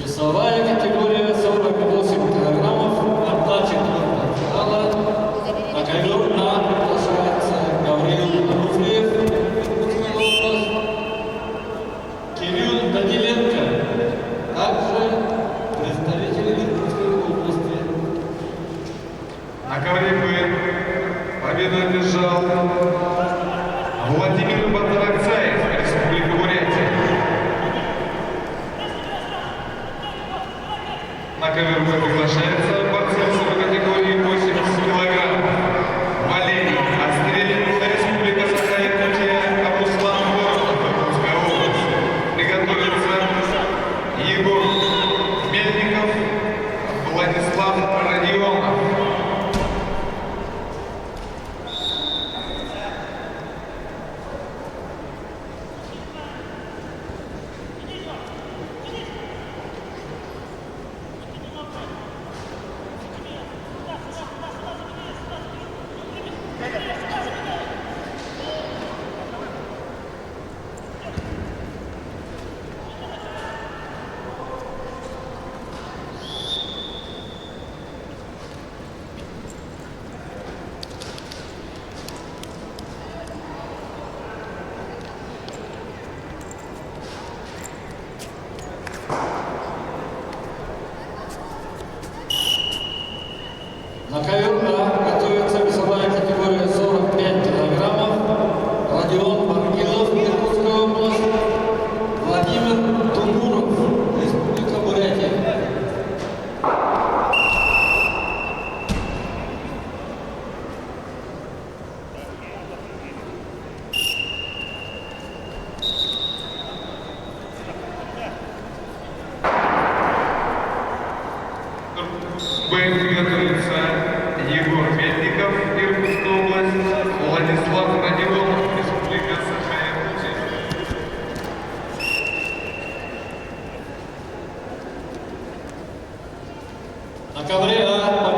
Весовая категория 48 килограммов. Одна четвертая финала. На ковер А приглашается Гавриил Руфлиев, Иркутская область, Кирилл Даниленко, также представители Иркутской области. На ковре Б победу одержал Владимир Батаракцаев, Республика Бурятия. На ковер Б приглашается борцы в категории 80 килограмм. Валерий Острелин, Республика Саха-Якутия, Руслан Воронов, Иркутская область. Приготовится Егор Мельников, Владислав Родионов. На ковер А готовится весовая категория 45 килограммов. Родион Маргилов, Иркутская область, Владимир Тумуров, Республика Бурятия. Б приготовится Егор Мельников, Иркутская область, Владислав Родионов, Республика Саха-Якутия. На ковре А